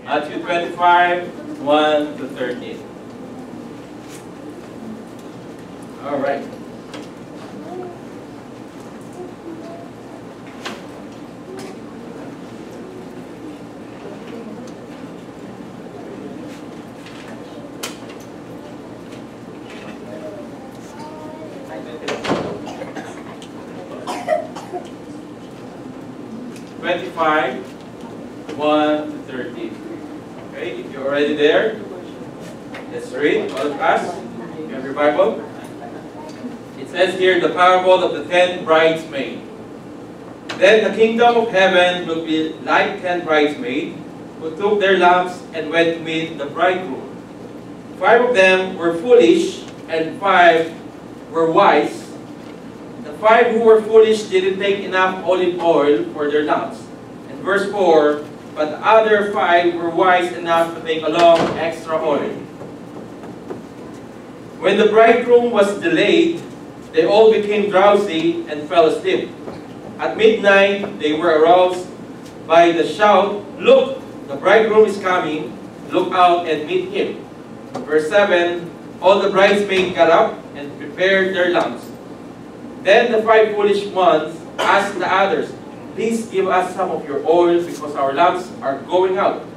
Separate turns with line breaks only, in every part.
Matthew 25, 1 to 13. All right. One to 13. Okay, if you're already there, let's read all of us. You have your Bible? It says here, the parable of the 10 bridesmaids. Then the kingdom of heaven will be like 10 bridesmaids who took their lamps and went to meet the bridegroom. 5 of them were foolish and 5 were wise. The 5 who were foolish didn't take enough olive oil for their lamps. And verse 4, but the other 5 were wise enough to take along extra oil. When the bridegroom was delayed, they all became drowsy and fell asleep. At midnight, they were aroused by the shout, "Look, the bridegroom is coming. Look out and meet him." Verse 7, all the bridesmaids got up and prepared their lamps. Then the 5 foolish ones asked the others, "Please give us some of your oil because our lamps are going out."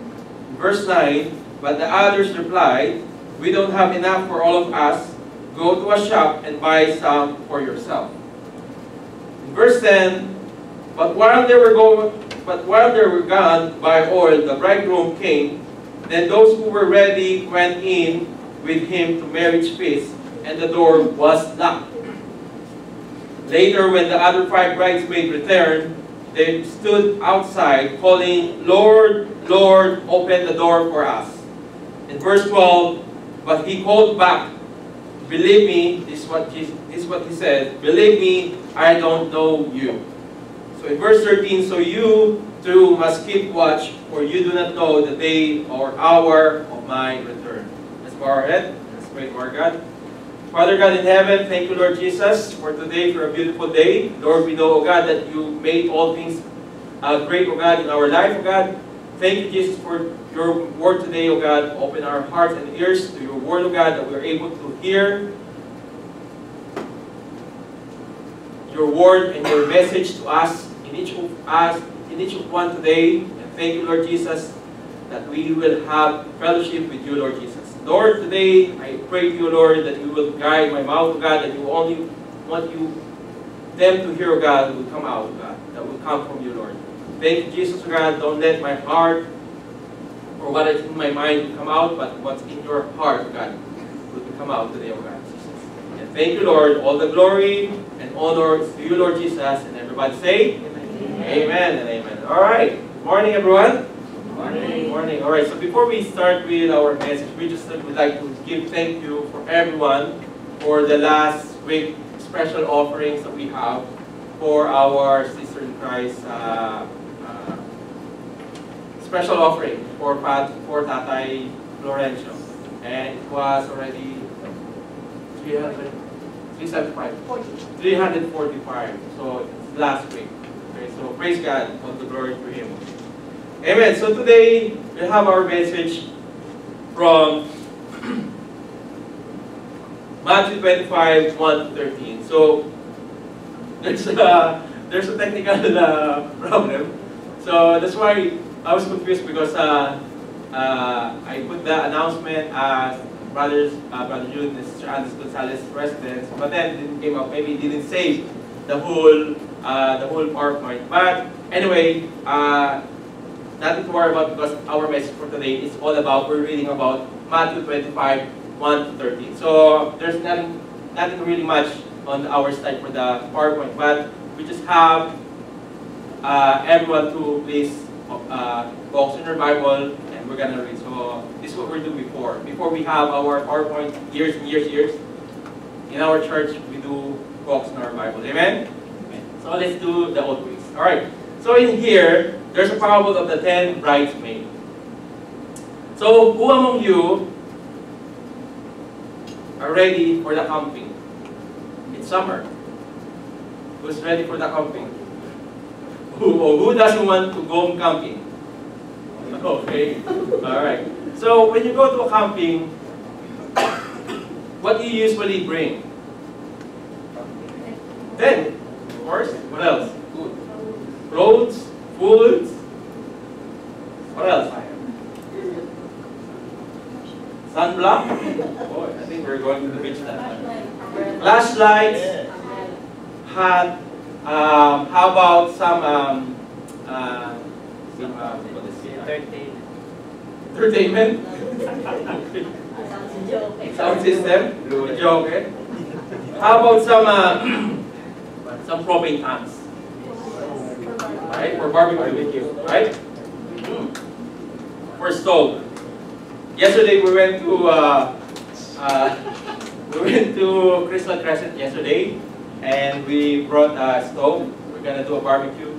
Verse 9, but the others replied, "We don't have enough for all of us. Go to a shop and buy some for yourself." Verse 10, but while they were gone to buy oil, the bridegroom came. Then those who were ready went in with him to marriage feast, and the door was locked. Later, when the other 5 bridesmaids returned, they stood outside, calling, "Lord, Lord, open the door for us." In verse 12, but he called back, "Believe me," this is what he said, "believe me, I don't know you." So in verse 13, so you too must keep watch, for you do not know the day or hour of my return. Let's bow our head. Let's pray to our God. Father God in heaven, thank you, Lord Jesus, for today, for a beautiful day. Lord, we know, O God, that you made all things great, O God, in our life, O God. Thank you, Jesus, for your word today, O God. Open our hearts and ears to your word, O God, that we are able to hear your word and your message to us, in each of one today. And thank you, Lord Jesus, that we will have fellowship with you, Lord Jesus. Lord, today I pray to you, Lord, that you will guide my mouth, O God, that you only want them to hear, O God, will come out, O God, that will come from you, Lord. Thank you, Jesus, O God. Don't let my heart or what is in my mind come out, but what's in your heart, O God, will come out today, O God, Jesus. And thank you, Lord. All the glory and honor is to you, Lord Jesus. And everybody say, Amen. Amen and amen. All right. Good morning, everyone. Morning. Morning. All right. So before we start with our message, we just would like to give thank you for everyone for the last week special offerings that we have for our Sister in Christ special offering for Tatay Florencio, and it was already 345. So it's last week. Okay. So praise God, all the glory to Him. Amen. So today we have our message from Matthew 25, 1 to 13. So there's a technical problem. So that's why I was confused, because I put the announcement as Brother Jude and Sister Alice Gonzalez residence, but then it didn't came up. Maybe it didn't save the whole PowerPoint. But anyway, nothing to worry about, because our message for today is all about, we're reading about Matthew 25, 1 to 13. So there's nothing really much on our slide for the PowerPoint, but we just have everyone to please focus on your Bible, and we're gonna read. So this is what we're doing before we have our PowerPoint years and years. In our church, we do focus on our Bible. Amen? So let's do the old ways. All right. So in here, there's a parable of the 10 bridesmaids. So who among you are ready for the camping? It's summer. Who's ready for the camping? Who doesn't want to go camping? Okay. All right. So when you go to a camping, what do you usually bring? Tent, of course. What else? Food. Clothes, food. What else? Sunblock. Oh, I think we're going to the beach that time. Flashlights. Hat. How about some what is it? Entertainment. Sound system. Okay. How about some propane tanks? Right? For barbecue. Right? For stove. Yesterday we went to Crystal Crescent yesterday, and we brought a stove. We're gonna do a barbecue,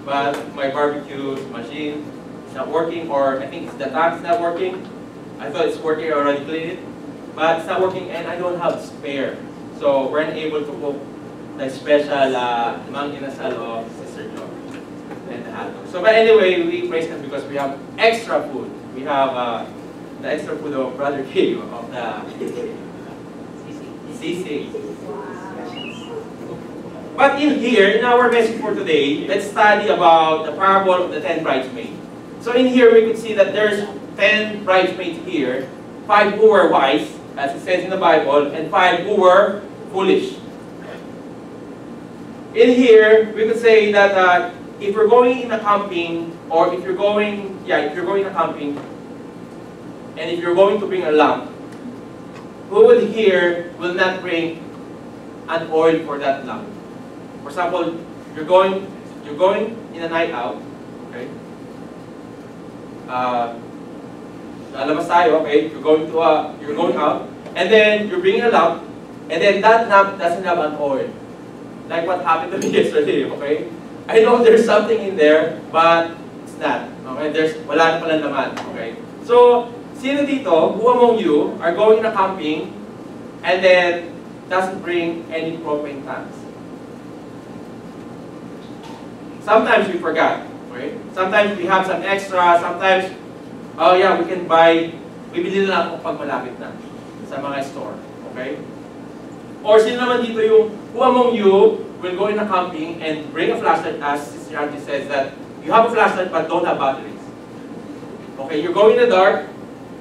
but my barbecue machine is not working, or I think it's the tank's not working. I thought it's working, I already cleaned it, but it's not working, and I don't have spare. So we're unable to cook the special mang inasal of Sister Jo and the hot dog. So, but anyway, we praise God because we have extra food. We have the extra food of Brother K of the CC. But in here, in our message for today, let's study about the parable of the 10 bridesmaids. So in here, we could see that there's 10 bridesmaids here, 5 who were wise, as it says in the Bible, and 5 who were foolish. In here, we could say that if you're going in a camping, or if you're going in a camping, and if you're going to bring a lamp, who would here will not bring an oil for that lamp? For example, you're going in a night out, okay? Lalabas tayo, okay? You're going out, and then you're bringing a lamp, and then that lamp doesn't have an oil. Like what happened to me yesterday, okay? I know there's something in there, but it's not. Okay? Wala na pala naman, okay? So, sino dito, who among you are going in a camping and then doesn't bring any propane tanks? Sometimes we forgot, okay? Sometimes we have some extra, sometimes, oh yeah, we can buy, bibili na lang pag malapit na sa mga store, okay? Or sino naman dito yung, who among you will go in a camping and bring a flashlight, as Sister Auntie says that you have a flashlight but don't have batteries. Okay, you go in the dark,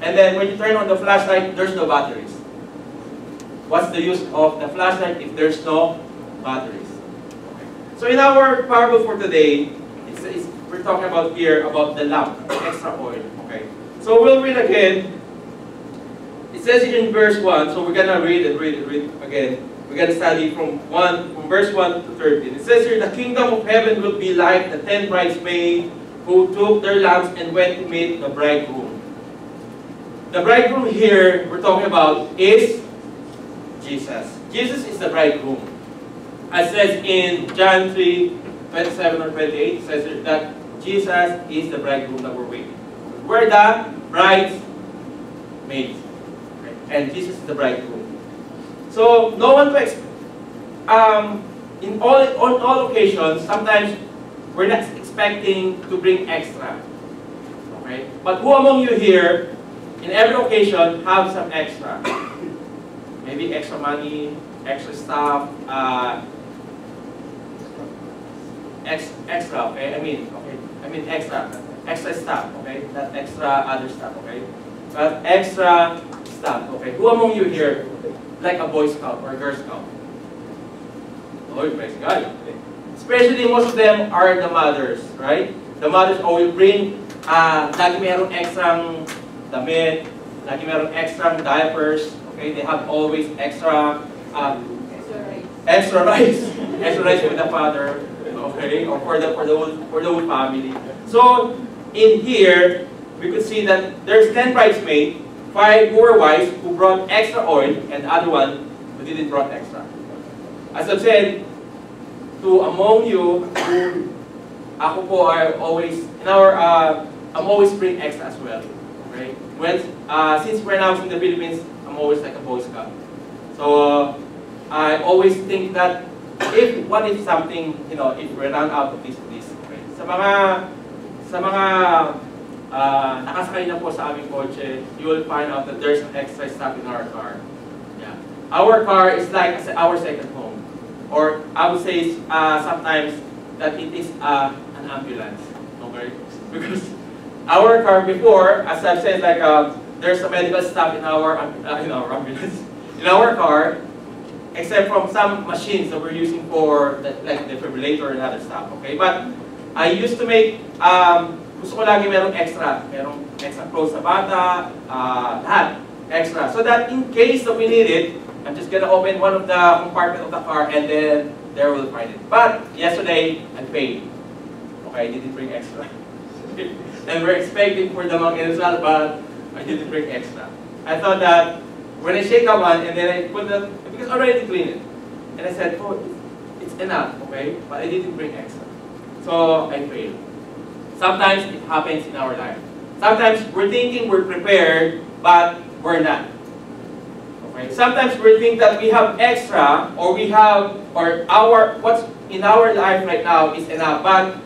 and then when you turn on the flashlight, there's no batteries. What's the use of the flashlight if there's no batteries? Okay. So in our parable for today, we're talking about here about the lamp, the extra oil. Okay. So we'll read again. It says here in verse 1, so we're gonna read again. We're gonna study from verse 1 to 13. It says here, the kingdom of heaven will be like the 10 bridesmaids who took their lamps and went to meet the bridegroom. The bridegroom here we're talking about is Jesus. Jesus is the bridegroom. As says in John 3:27 or 28, it says that Jesus is the bridegroom that we're waiting. We're the bridesmaids. Okay? And Jesus is the bridegroom. So no one to expect. On all occasions, sometimes we're not expecting to bring extra. Okay? But who among you here, in every occasion, have some extra? Maybe extra money, extra stuff, extra. Okay, I mean extra stuff. Okay, not extra other stuff. Okay, but extra stuff. Okay, who among you here, like a Boy Scout or a Girl Scout? Oh, praise God. Okay. Especially most of them are the mothers, right? The mothers always bring, lagi merong extrang damit, lagi merong extra diapers, okay? They have always extra rice with the father, okay? Or for the whole family. So in here, we could see that there's 10 bridesmaids, 5 who were wise, who brought extra oil, and the other one who didn't brought extra. As I've said, to among you, ako po are always I'm always bring extra as well. Okay? Since when I was in the Philippines, I'm always like a Boy Scout. So I always think that what if something, if we run out of this. Okay? Sa mga nakasakay na po sa aming kotse, you will find out that there's an extra stuff in our car. Yeah. Our car is like our second home. Or I would say sometimes that it is an ambulance. Okay? Because our car before, as I've said, like there's a medical stuff in our ambulance, in our car, except from some machines that we're using for like defibrillator and other stuff. Okay? But I used to make, gusto ko lagi merong extra clothes sa bata, lahat, extra. So that in case that we need it, I'm just gonna open one of the compartment of the car and then there we'll find it. But yesterday, I paid. Okay, I didn't bring extra. And we're expecting for the long result, but I didn't bring extra. I thought that when I shake that one and then I put the, because I already cleaned it. And I said, oh, it's enough, okay? But I didn't bring extra. So I failed. Sometimes it happens in our life. Sometimes we're thinking we're prepared, but we're not. Okay? Sometimes we think that we have extra, or we have, or what's in our life right now is enough, but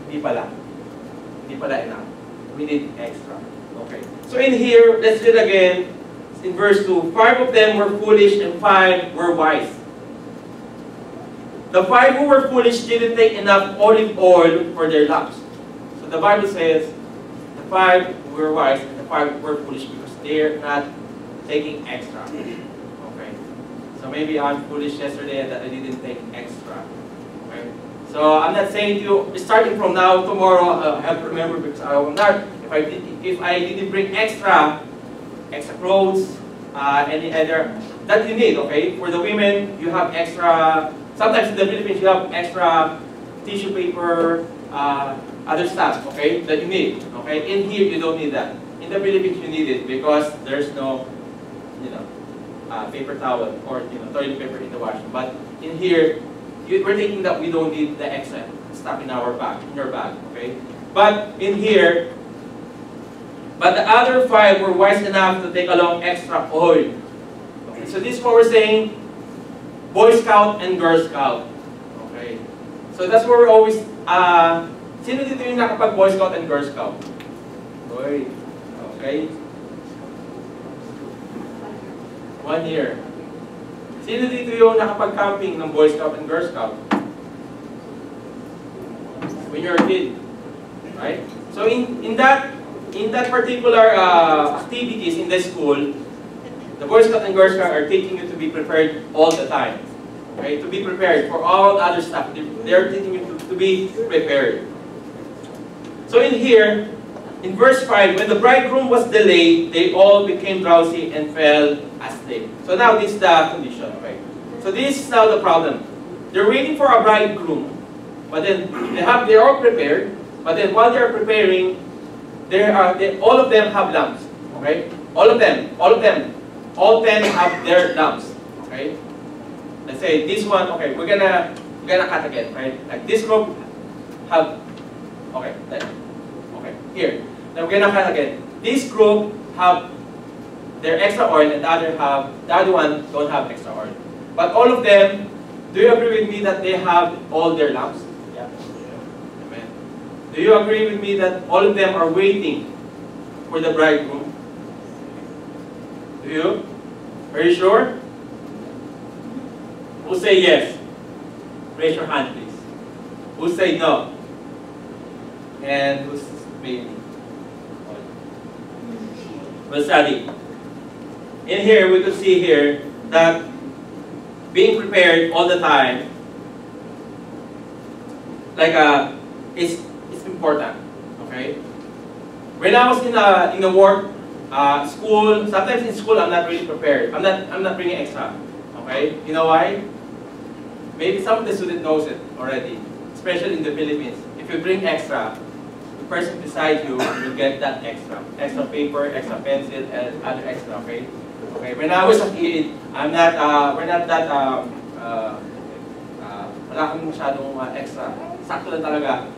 hindi pala. Hindi pala enough. We need extra. Okay. So in here, let's read again. In verse 2, 5 of them were foolish and 5 were wise. The 5 who were foolish didn't take enough olive oil for their lamps. So the Bible says, the 5 were wise and the 5 were foolish because they're not taking extra. Okay. So maybe I'm foolish yesterday that I didn't take extra. Okay. So I'm not saying to you, starting from now, tomorrow, I have to remember because I will not. If I didn't bring extra clothes, any other that you need. Okay. For the women, you have extra. Sometimes in the Philippines, you have extra tissue paper, other stuff, okay, that you need. Okay, in here you don't need that. In the Philippines, you need it because there's no, paper towel or toilet paper in the washroom. But in here, we're thinking that we don't need the extra stuff in our bag, in your bag. Okay, but in here, but the other 5 were wise enough to take along extra oil. Okay, so this is what we're saying. Boy Scout and Girl Scout. Okay. So that's where we're always, sino dito yung nakapag Boy Scout and Girl Scout? Boy. Okay. 1 year. Sino dito yung nakapag-camping ng Boy Scout and Girl Scout? When you're a kid. Right? So in that particular activities in the school, the Boy Scout and Girl Scout are teaching you to be prepared all the time. Okay? To be prepared for all other stuff. They're teaching you to be prepared. So in here, in verse 5, when the bridegroom was delayed, they all became drowsy and fell asleep. So now this is the condition. Okay? So this is now the problem. They're waiting for a bridegroom, but then they're all prepared. But then while they're preparing, all of them have lamps. Okay? All of them. All 10 have their lamps. Okay? Let's say this one, okay, we're gonna cut again, right? Like this group have, okay, here. Now we're gonna cut again. This group have their extra oil and the other one don't have extra oil. But all of them, do you agree with me that they have all their lamps? Yeah. Amen. Do you agree with me that all of them are waiting for the bridegroom? Do you? Are you sure? Who say yes? Raise your hand, please. Who say no? And who's maybe? We'll study. In here, we could see here that being prepared all the time, like it's important. Okay. When I was in the work, school, sometimes in school I'm not really prepared. I'm not bringing extra. Okay, you know why? Maybe some of the student knows it already, especially in the Philippines. If you bring extra, the person beside you will get that extra paper, extra pencil, and other extra. Okay. Okay. When I was a kid, we're not that wala kami masyadong extra. Sakto lang talaga.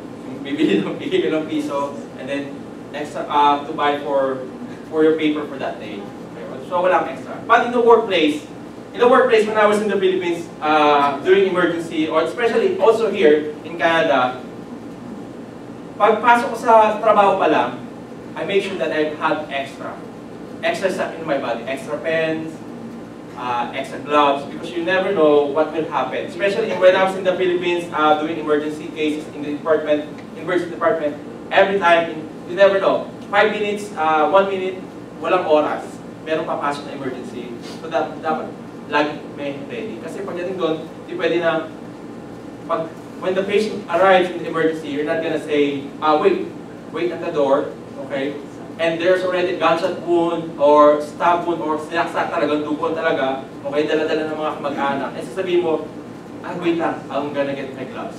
Bibili ng piso, and then extra to buy for your paper for that day. Okay, so walang extra. But in the workplace, when I was in the Philippines, during emergency, or especially also here in Canada, Pagpasok ko sa trabaho pa lang, I make sure that I have extra. Extra stuff in my body. Extra pens, extra gloves, because you never know what will happen. Especially when I was in the Philippines doing emergency cases in the department, emergency department, every time, you never know. 5 minutes, 1 minute, walang oras. Merong papasok na emergency. So dapat lagi may ready. Kasi pagdating doon, di pwede na, when the patient arrives in the emergency, you're not gonna say, wait at the door, okay? And there's already gunshot wound or stab wound or sinaksak talaga, dugon talaga, okay, dala-dala ng mga kamag-anak. And sasabihin mo, wait lang, I'm gonna get my gloves.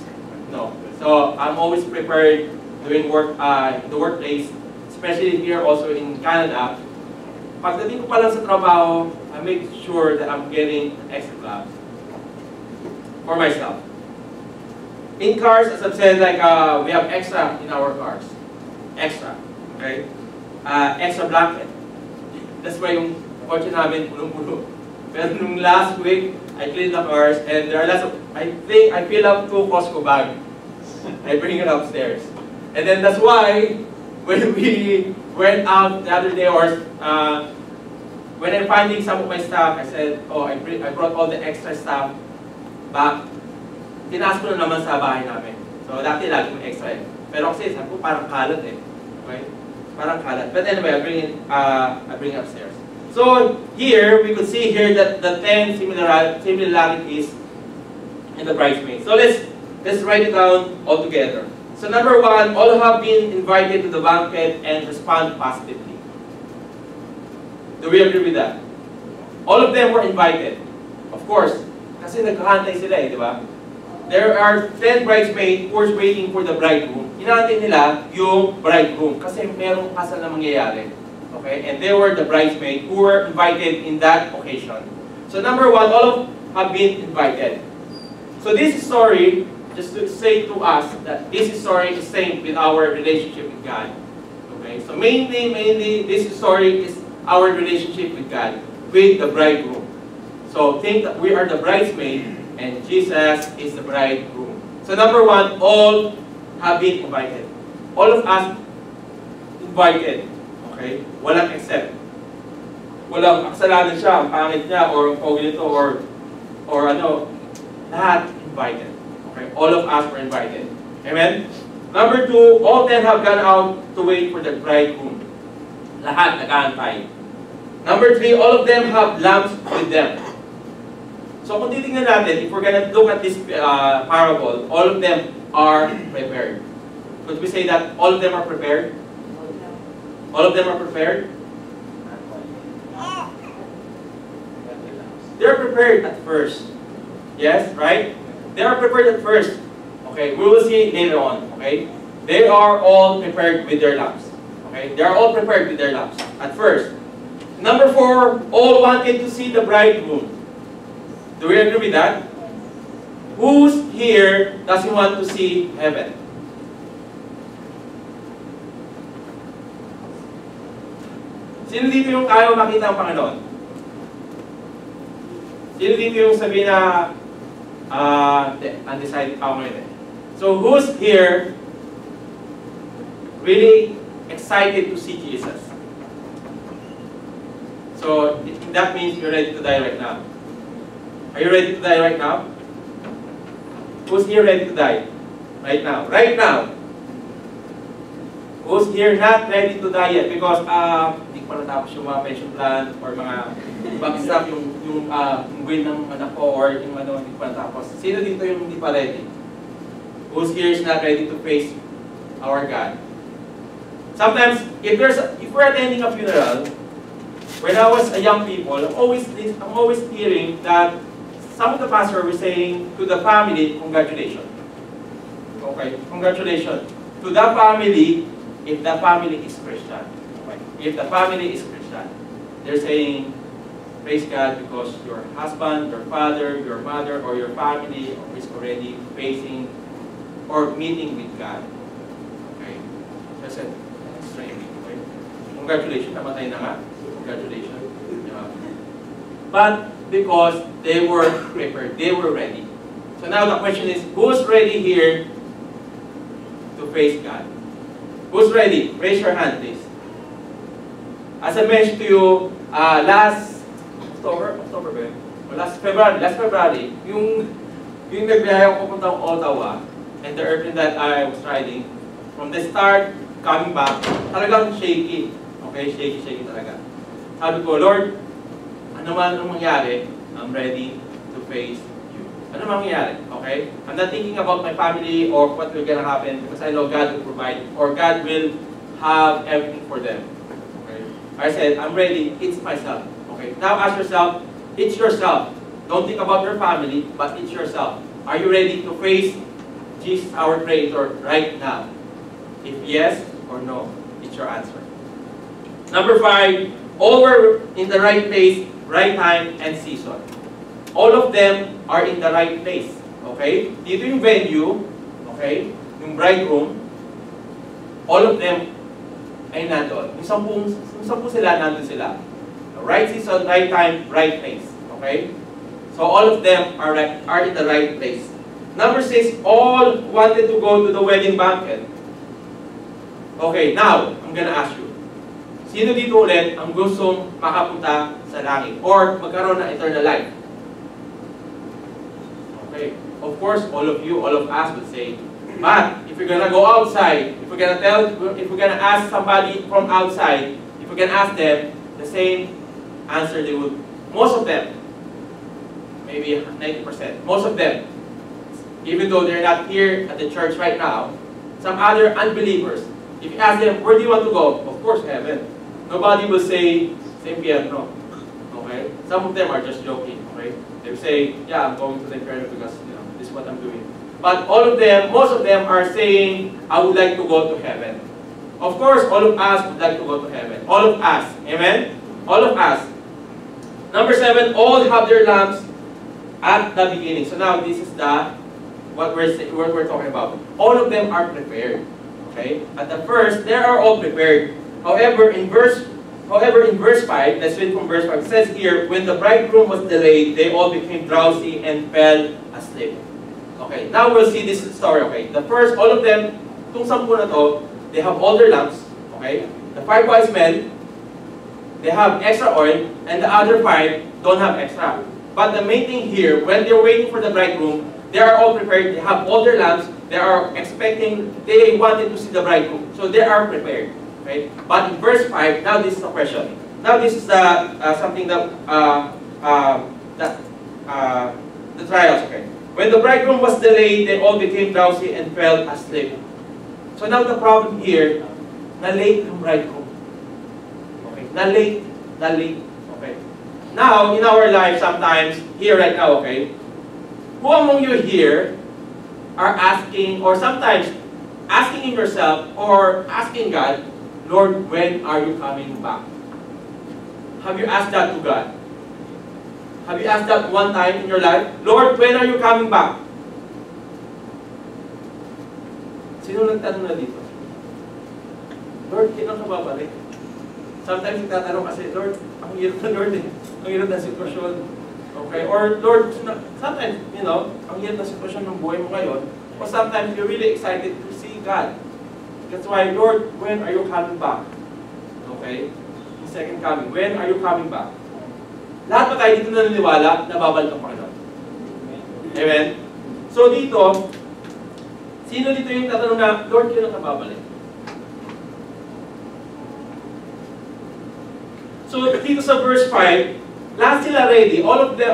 No. So, I'm always prepared doing work in the workplace, especially here also in Canada. Pagdating ko pa lang sa trabaho, I make sure that I'm getting extra gloves for myself. In cars, as I've said, like we have extra in our cars. Extra, okay? Extra blanket. That's why yung kotse namin punong-puno. Pero nung last week, I cleaned the cars and there are lots of, I think I fill up 2 Costco bags. I bring it upstairs. And then that's why when we went out the other day, or when I'm finding some of my stuff, I said, I brought all the extra stuff back. Tinaas ko na naman sa bahay namin. So dati lagi may extra eh. Pero kasi sabi ko parang kalat eh. Okay? Parang kalat. But anyway, I bring it upstairs. So here, we could see here that the 10 similarities in the bridesmaids. So let's write it down all together. So number 1, all have been invited to the banquet and respond positively. Do we agree with that? All of them were invited. Of course, kasi naghahantay sila eh, di ba? There are 10 bridesmaids who are waiting for the bridegroom. Hinahantay nila yung bridegroom kasi merong kasal na mangyayari. Okay? And they were the bridesmaids who were invited in that occasion. So number 1, all of have been invited. So this story, just to say to us that this story is synced with our relationship with God. Okay? So mainly this story is our relationship with God, with the bridegroom. So think that we are the bridesmaid and Jesus is the bridegroom. So number 1, all have been invited. All of us invited. Okay? Walang except. Walang kasalanan siya, ang pangit niya, or ang pogi nito, or ano. Lahat invited. Okay? All of us were invited. Amen? Number 2, all 10 have gone out to wait for the bridegroom. Lahat nag-aantay. Number 3, all of them have lamps with them. So kung titingnan natin, if we're gonna look at this parable, all of them are prepared. Could we say that all of them are prepared? All of them are prepared? They're prepared at first. Yes, right? They are prepared at first. Okay, we will see later on. Okay? They are all prepared with their lamps. Okay? They are all prepared with their lamps at first. Number 4, all wanted to see the bridegroom. Do we agree with that? Who's here doesn't want to see heaven? Sino dito yung kaya makita ang Panginoon? Sino dito yung sabihin na undecided pa ngayon eh? So who's here really excited to see Jesus? So that means you're ready to die right now. Are you ready to die right now? Who's here ready to die? Right now. Right now. Who's here not ready to die yet? Because hindi pa natapos yung mga pension plan or mga ibang stuff, yung will ng anak ko or yung hindi pa natapos. Sino dito yung hindi pa ready? Who's here is not ready to face our God? Sometimes, if we're attending a funeral, when I was a young people, I'm always hearing that some of the pastors were saying to the family, congratulations. Okay, congratulations. To the family, if the family is Christian. Okay. If the family is Christian, they're saying, praise God because your husband, your father, your mother, or your family is already facing or meeting with God. Okay. So I said, that's strange. Okay. Congratulations, namatay na nga. Congratulations. But because they were prepared, they were ready. So now the question is, who's ready here to face God? Who's ready? Raise your hand, please. As I mentioned to you, last October ba yun? O last February, yung nagbiyahe ako pupuntang Ottawa, and the airplane that I was riding, from the start, coming back, talagang shaky. Okay, shaky talaga. Sabi ko, Lord, ano man ang mangyari, I'm ready to face you. Ano man mangyari, okay? I'm not thinking about my family or what will gonna happen because I know God will provide or God will have everything for them. Okay? I said, I'm ready, it's myself. Okay? Now ask yourself, it's yourself. Don't think about your family, but it's yourself. Are you ready to face Jesus, our Creator, right now? If yes or no, it's your answer. Number 5, all were in the right place, right time, and season. All of them are in the right place. Okay? Dito yung venue, okay? Yung bridegroom, all of them ay nandoon. Yung 10 sila, nandun sila. Right season, right time, right place. Okay? So all of them are in the right place. Number 6, all wanted to go to the wedding banquet. Okay, now, I'm gonna ask you. Sino dito ulit ang gustong makapunta sa langit or magkaroon ng eternal life? Okay, of course, all of you, all of us would say, but if you're gonna go outside, if we're gonna ask somebody from outside, if we're gonna ask them, the same answer they would, most of them, maybe 90%, most of them, even though they're not here at the church right now, some other unbelievers, if you ask them, where do you want to go? Of course, heaven. Nobody will say, infierno. Okay? Some of them are just joking. Okay? They say, yeah, I'm going to the infierno because this is what I'm doing. But all of them, most of them are saying, I would like to go to heaven. Of course, all of us would like to go to heaven. All of us. Amen? All of us. Number 7, all have their lamps at the beginning. So now this is what we're talking about. All of them are prepared. Okay? At the first, they are all prepared. However, in verse 5, let's read from verse 5. It says here, when the bridegroom was delayed, they all became drowsy and fell asleep. Okay, now we'll see this story. Okay, the first, all of them, itong 10 na to, they have all their lamps. Okay, the 5 wise men, they have extra oil, and the other 5 don't have extra. But the main thing here, when they're waiting for the bridegroom, they are all prepared. They have all their lamps. They are expecting. They wanted to see the bridegroom, so they are prepared. Okay. But in verse 5, now this is the question. Now this is something that the trials. Okay. When the bridegroom was delayed, they all became drowsy and fell asleep. So now the problem here, na late ang bridegroom. Okay. Na late. Okay. Now in our life, sometimes here right now, okay. Who among you here are asking, or sometimes asking yourself, or asking God, Lord, when are you coming back? Have you asked that to God? Have you asked that one time in your life? Lord, when are you coming back? Sino nagtanong na dito? Lord, kailan ka babalik? Sometimes nagtatanong kasi, Lord, ang hirap na Lord eh. Ang hirap na sitwasyon. Okay? Or Lord, sometimes, ang hirap na sitwasyon ng buhay mo ngayon, or sometimes you're really excited to see God. That's why, Lord, when are you coming back? Okay? The second coming. When are you coming back? Lahat pa tayo dito naniniwala na babalik ang Panginoon. Amen? So dito, sino dito yung tatanong na, Lord, kailan ka babalik? So dito sa verse 5, lahat sila ready. All of the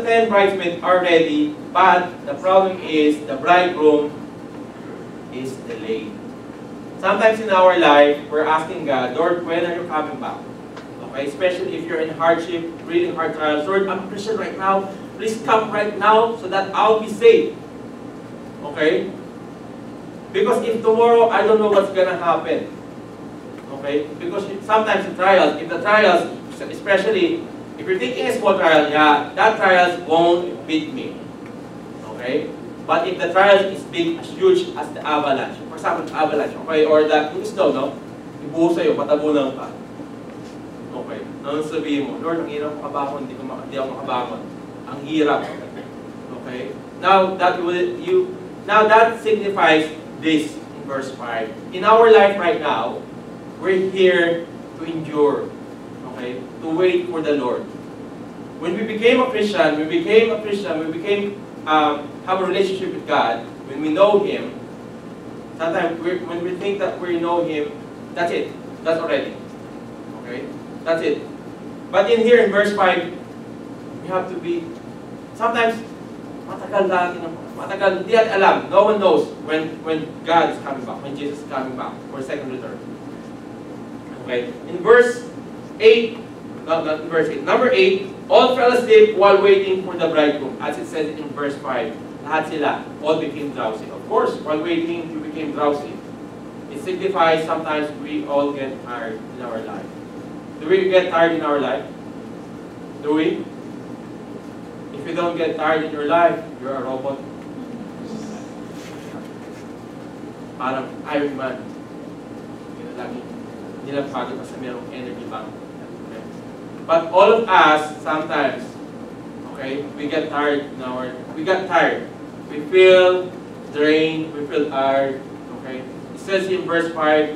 10 bridesmaids are ready, but the problem is the bridegroom is delayed. Sometimes in our life, we're asking God, Lord, when are you coming back? Okay, especially if you're in hardship, really hard trials. Lord, I'm a Christian right now. Please come right now so that I'll be saved. Okay? Because if tomorrow, I don't know what's gonna happen. Okay? Because sometimes the trials, especially if you're taking a small trial, yeah, that trial won't beat me. Okay? But if the trial is big, as huge as the avalanche, for example, avalanche, okay, or yung snow, no? Ibuho sa'yo, patabunan ka. Okay? Nang sabihin mo, Lord, ang hirap makabangon, hindi ako makabangon. Ang hirap. Okay? Now that signifies this in verse 5. In our life right now, we're here to endure, okay? To wait for the Lord. When we became a Christian, we have a relationship with God, when we know Him, sometimes when we think that we know Him, that's it. That's already. Okay? That's it. But in here, in verse 5, we have to be, sometimes, matagal, hindi natin alam. No one knows when God is coming back, when Jesus is coming back, for second return. Okay? In verse 8, not in verse 8, number 8, all fell asleep while waiting for the bridegroom. As it says in verse 5, lahat sila, all became drowsy. Of course, while waiting, you became drowsy. It signifies sometimes we all get tired in our life. Do we get tired in our life? Do we? If you don't get tired in your life, you're a robot. Parang Iron Man. Hindi lang pagod kasi merong energy bank. Okay. But all of us, sometimes, okay, we get tired. We feel drained, we feel tired. Okay. It says in verse 5,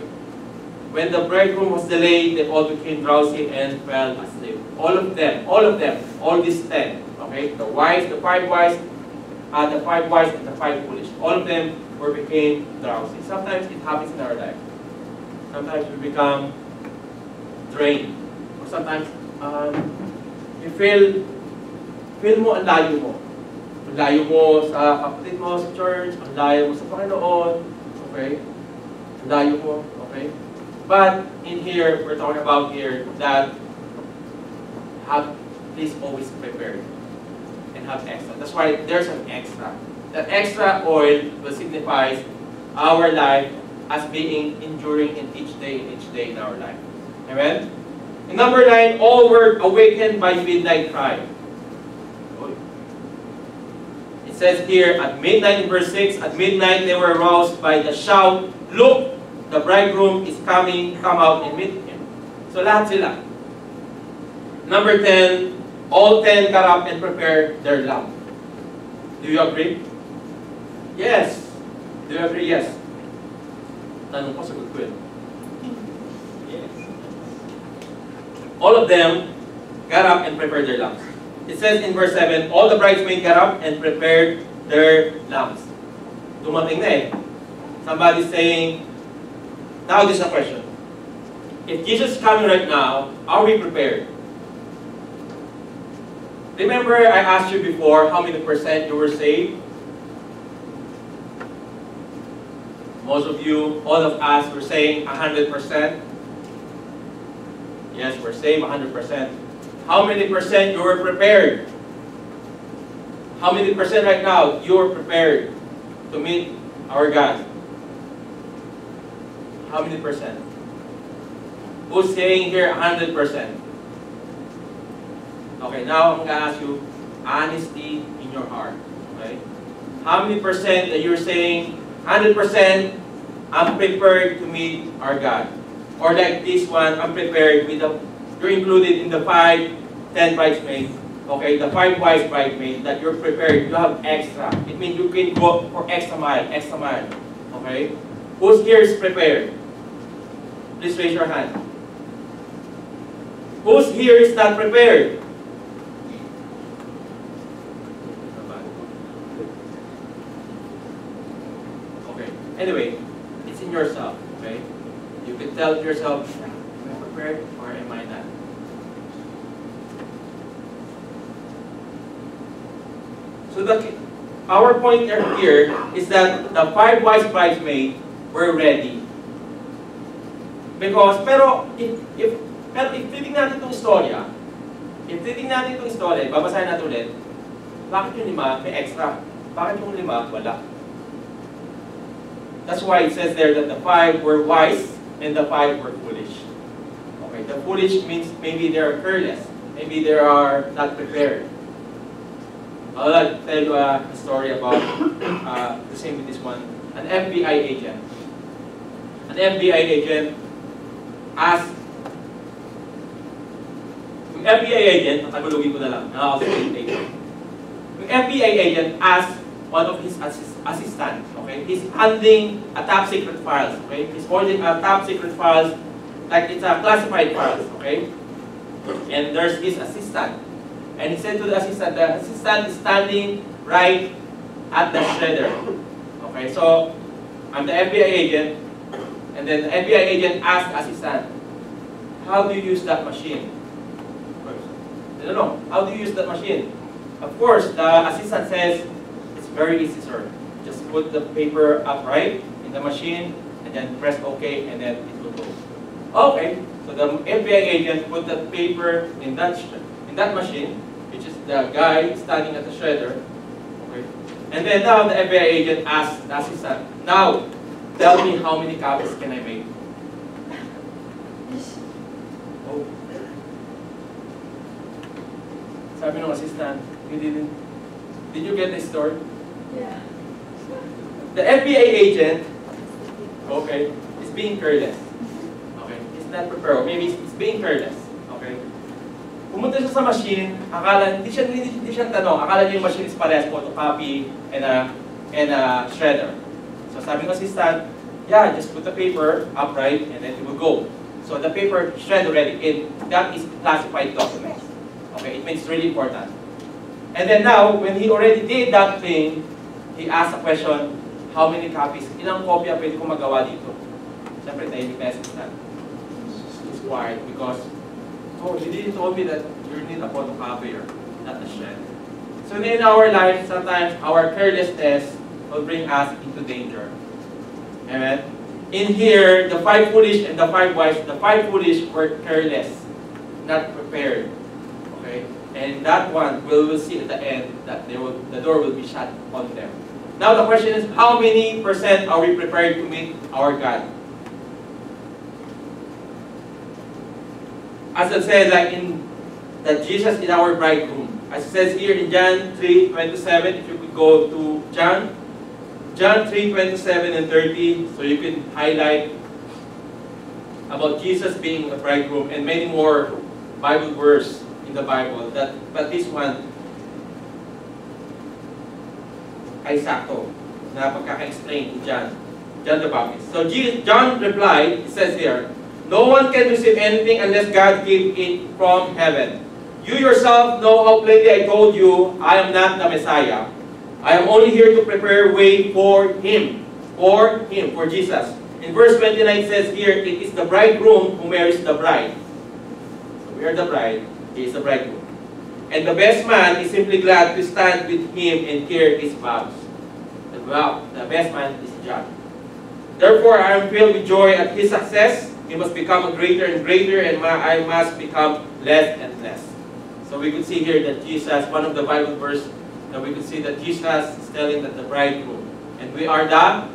when the bridegroom was delayed, they all became drowsy and fell asleep. All of them, all these 10. Okay, the wise, the five wise, and the five foolish. All of them became drowsy. Sometimes it happens in our life. Sometimes we become drained. Or sometimes you feel mo ang layo mo. Ang layo mo sa kapatid mo sa church, ang layo mo sa Panginoon. Okay? Ang layo mo. Okay? But in here, we're talking about here that please always prepare and have extra. That's why there's an extra. That extra oil will signify our life as being enduring in each day in our life. Amen? And number 9, all were awakened by midnight cry. It says here, at midnight in verse 6, at midnight they were aroused by the shout, "Look, the bridegroom is coming, come out and meet him." So lahat sila. Number 10, all 10 got up and prepared their lamp. Do you agree? Yes. Do you agree? Yes. Tanong ko, sagot ko yun. Yes. All of them got up and prepared their lamps. It says in verse 7, all the bridesmaids got up and prepared their lamps. Dumating na eh. Somebody saying, now this is a question. If Jesus is coming right now, are we prepared? Remember I asked you before how many percent you were saved? Most of you, all of us, were saying 100%. Yes, we're saved 100%. How many percent you were prepared? How many percent right now you are prepared to meet our God? How many percent? Who's saying here 100%? Okay, now I'm going to ask you honesty in your heart. Okay? How many percent that you're saying 100% I'm prepared to meet our God? Or like this one, I'm prepared with the, you're included in the 10 bridesmaids. Okay, the 5 wise bridesmaids that you're prepared, you have extra. It means you can go for extra mile. Okay? Who's here is prepared? Please raise your hand. Who's here is not prepared? Okay. Anyway, it's in yourself. Okay? You can tell yourself, am I prepared or am I not? So our point here is that the 5 wise bridesmaids were ready. Because, pero if titignan natin itong istorya, babasahin natin ulit, bakit yung 5 may extra? Bakit yung 5 wala? That's why it says there that the 5 were wise and the 5 were foolish. Okay, the foolish means maybe they are careless, maybe they are not prepared. I'll tell you a story about the same with this one. An FBI agent. An FBI agent asked, yung FBI agent, natagulogin ko na lang, yung FBI agent asked one of his assistants. Okay, he's handling a top secret files. Okay, he's holding a top secret files like it's a classified files. Okay, and there's his assistant, and he said to the assistant is standing right at the shredder. Okay, so I'm the FBI agent, and then the FBI agent asked the assistant, "How do you use that machine?" I don't know. How do you use that machine? Of course, the assistant says, "It's very easy, sir. Just put the paper upright in the machine, and then press OK, and then it will go." Okay. So the FBI agent put the paper in that machine, which is the guy standing at the shredder. Okay. And then now the FBI agent asks the assistant, "Now, tell me how many copies can I make?" Oh. Sabi ng assistant, did you get the story?
Yeah.
The FBI agent, okay, is being careless. Okay, he's not prepared. Maybe he's being careless. Okay. Pumunta siya sa machine, akala, hindi siya tanong, akala niya yung machine is parehas, photocopy and a shredder. So sabi ng assistant, yeah, just put the paper upright and then it will go. So the paper shred already, and that is classified documents. Okay, it means it's really important. And then now, when he already did that thing, he asked a question, how many copies? Ilang kopya pwede kong magawa dito? Siyempre, tahimik na assistant. He's quiet because, oh, you didn't tell me that you need a photocopier, not a shred. So in our life, sometimes our carelessness will bring us into danger. Amen? In here, the 5 foolish and the 5 wise, the 5 foolish were careless, not prepared. Okay? And that one, we will see at the end that the door will be shut on them. Now the question is, how many % are we prepared to meet our God? As it says, like that Jesus is our bridegroom. As it says here in John 3:27, if you could go to John 3:27 and 30, so you can highlight about Jesus being the bridegroom and many more Bible verses in the Bible. But this one ay sakto na pagkaka-explain in John the Baptist. So John replied, it says here, "No one can receive anything unless God gives it from heaven. You yourself know how plainly I told you, I am not the Messiah. I am only here to prepare way for Him, for Jesus." In verse 29 it says here, it is the bridegroom who marries the bride. So we are the bride, He is the bridegroom. And the best man is simply glad to stand with Him and carry His vows. The best man is John. Therefore, I am filled with joy at His success. He must become a greater and greater, and I must become less and less. So we could see here that Jesus, one of the Bible verse, that we could see that Jesus is telling that the bridegroom, and we are the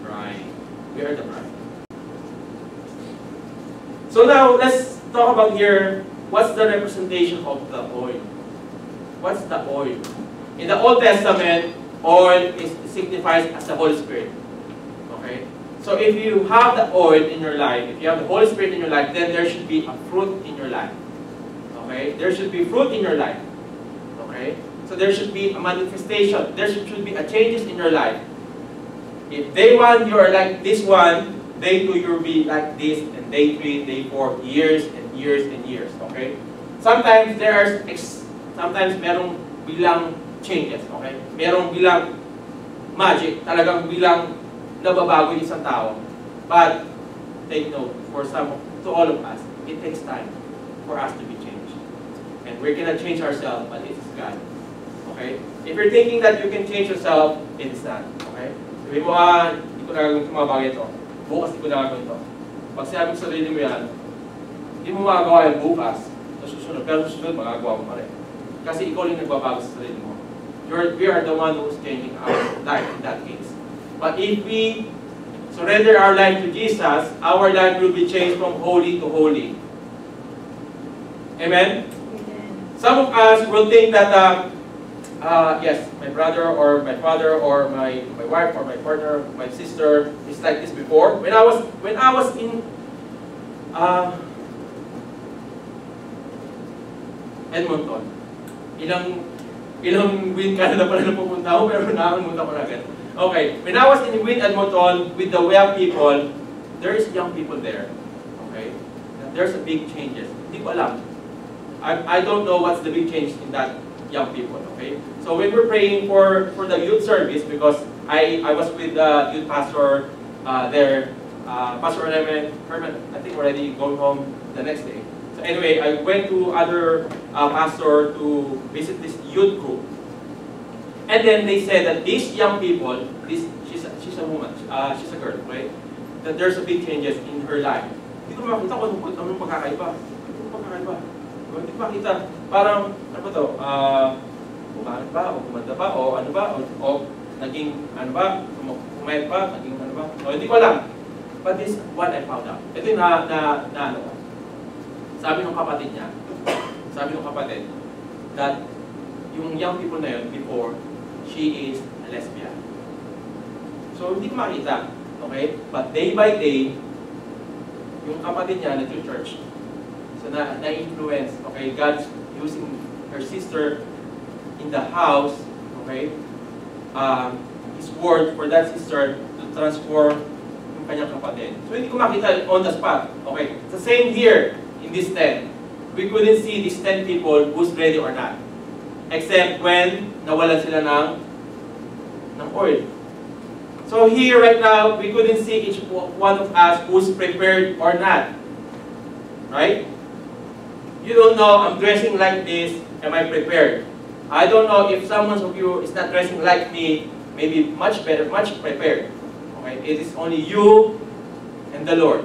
bride. We are the bride. So now let's talk about here, what's the representation of the oil? What's the oil? In the Old Testament, oil signifies as the Holy Spirit. Okay? So if you have the oil in your life, if you have the Holy Spirit in your life, then there should be a fruit in your life. Okay? There should be fruit in your life. Okay? So there should be a manifestation. There should be a changes in your life. If day 1 you are like this one, day 2 you'll be like this, and day 3, day 4, years and years and years. Okay? Sometimes sometimes merong bilang changes. Okay? Merong bilang magic. Talagang bilang nababago yung isang tao. But take note, to all of us, it takes time for us to be changed. And we cannot change ourselves, but it is God. Okay? If you're thinking that you can change yourself, it is not. Okay? Sabi mo, hindi ko na gagawin itong mga bagay ito. Bukas hindi ko na gagawin ito. Pag sinabi ko sa sarili mo yan, hindi mo magagawa yan bukas sa susunod. Pero susunod, magagawa mo pa rin. Kasi ikaw yung nagbabago sa sarili mo. We are the one who is changing our life in that case. But if we surrender our life to Jesus, our life will be changed from holy to holy. Amen? Some of us will think that, yes, my brother or my father or my wife or my partner, my sister is like this before. When I was in Edmonton, ilang Win Canada pala na pupunta ako, pero nakalimutan ko na agad. Okay, when I was in Win Edmonton with the young people, there is young people there. Okay? There's a big changes. Hindi ko alam. I don't know what's the big change in that young people. Okay? So when we're praying for the youth service, because I was with the youth pastor there, Pastor Herman, I think already going home the next day. So anyway, I went to other pastor to visit this youth group. And then they said that these young people, she's a woman, she's a girl, right? That there's a big changes in her life. Hindi ko makita kung anong pagkakaiba. Hindi ko makita. Parang, ano ba ito? Bumangat ba? O kumanda ba? O ano ba? O naging, ano ba? Kumayat ba? Naging ano ba? O hindi ko alam. But this is what I found out. Ito yung ano ko. Sabi ng kapatid niya, that yung young people na yun, before, she is a lesbian. So, hindi ko makita. Okay? But day by day, yung kapatid niya nag-church. So, na-influence. Okay? God's using her sister in the house. Okay? His word for that sister to transform yung kanyang kapatid. So, hindi ko makita on the spot. Okay? It's the same here in this tent. We couldn't see these 10 people who's ready or not. Except when nawalan sila ng oil. So here right now, we couldn't see each one of us who's prepared or not. Right? You don't know, I'm dressing like this, am I prepared? I don't know if someone of you is not dressing like me, maybe much better, much prepared. Okay? It is only you and the Lord.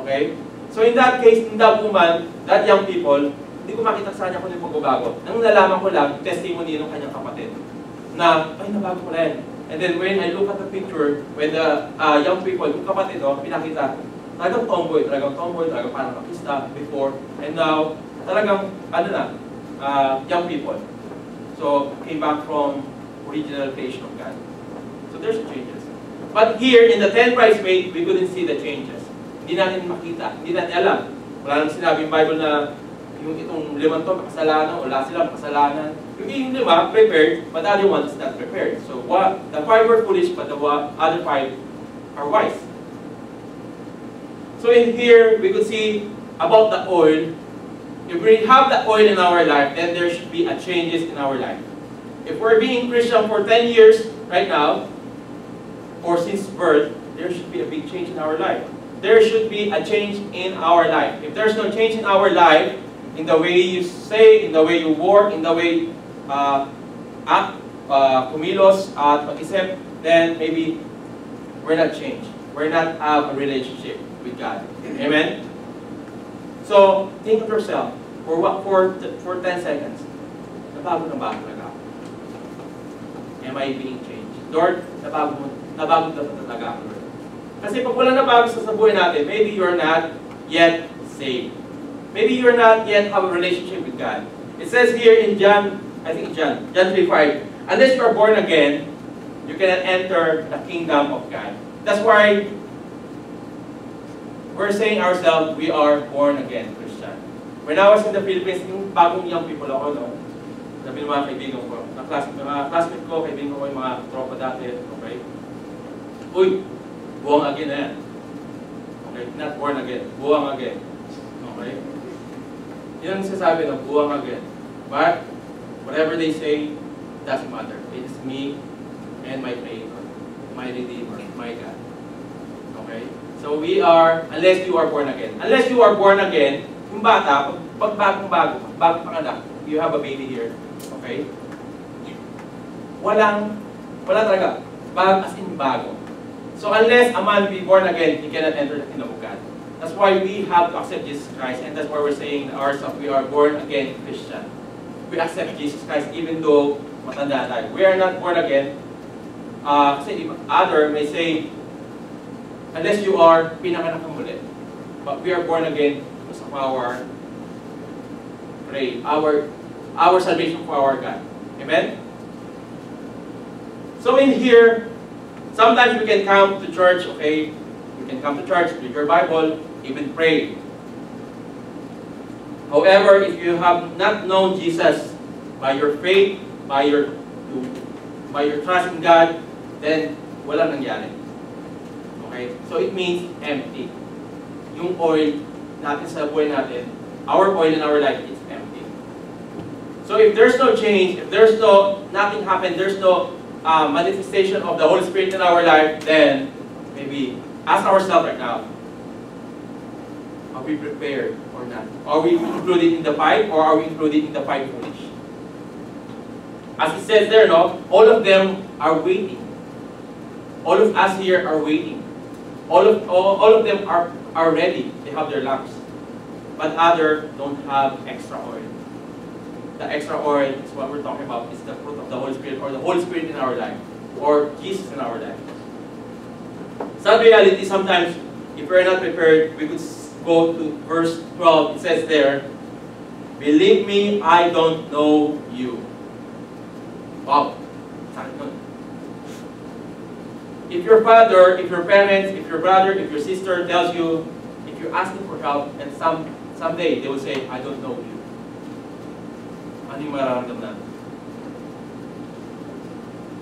Okay? So in that case, in that woman, that young people, hindi ko makita sa kanya kung yung pagbabago. Nang nalaman ko lang, testimony ng kanyang kapatid, na, ay, nabago ko rin. And then when I look at the picture, when the young people, yung kapatid, pinakita, talagang tomboy, talagang parang makista before, and now, talagang, young people. So, came back from original creation of God. So there's changes. But here, in the 10 bridesmaids, we couldn't see the changes. Hindi natin makita, hindi natin alam. Wala nang sinabi yung Bible na yung itong limang to makasalanan, wala silang makasalanan. Yung lima, prepared, but the other one is not prepared. So the 5 were foolish, but the other 5 are wise. So in here, we could see about the oil. If we have the oil in our life, then there should be a changes in our life. If we're being Christian for 10 years right now, or since birth, there should be a big change in our life. There should be a change in our life. If there's no change in our life, in the way you say, in the way you work, in the way act, kumilos, at mag-isip, then maybe we're not changed. We're not have a relationship with God. Amen? So, think of yourself, for 10 seconds, nabago na talaga. Am I being changed? Lord, nabago na talaga ako. Kasi pag wala nabago sa buhay natin, maybe you're not yet saved. Maybe you're not yet have a relationship with God. It says here in John 3:5, unless you are born again, you cannot enter the kingdom of God. That's why we're saying ourselves, we are born again Christian. When I was in the Philippines, yung bagong young people ako, no? Sabi ng mga kaibigan ko, mga classmate ko, kaibigan ko yung mga tropa dati, okay? Uy, buwang again na yan. Okay, not born again, buwang again. Okay? Yan ang sasabi ng buwang again. But, whatever they say, doesn't matter. It is me and my Creator, my Redeemer, my God. Okay? So we are, unless you are born again. Unless you are born again, yung bata, pag bagong panganak, you have a baby here. Okay? Wala talaga. As in bago. So unless a man be born again, he cannot enter the kingdom of God. That's why we have to accept Jesus Christ, and that's why we're saying ourselves, we are born again Christian. We accept Jesus Christ even though matanda tayo. We are not born again. Kasi other may say, unless you are pinanganak ng muli. But we are born again because of our salvation for our God. Amen? So in here, sometimes we can come to church, okay? We can come to church, read your Bible, even pray. However, if you have not known Jesus by your faith, by your trust in God, then walang nangyari. Okay? So it means empty. Yung oil natin sa buhay natin, our oil in our life is empty. So if there's no change, if there's nothing happened, there's no manifestation of the Holy Spirit in our life, then maybe ask ourselves right now, are we prepared or not? Are we included in the five, or are we included in the five foolish? As it says there, no, all of them are waiting. All of us here are waiting. All of them are ready. They have their lamps. But others don't have extra oil. The extra oil is what we're talking about. It's the fruit of the Holy Spirit, or the Holy Spirit in our life, or Jesus in our life. Sad reality, sometimes, if we're not prepared, we could go to verse 12. It says there, believe me, I don't know you. Wow. If your father, if your parents, if your brother, if your sister tells you, if you ask them for help, and someday they will say, I don't know you. Ano yung mararamdaman natin?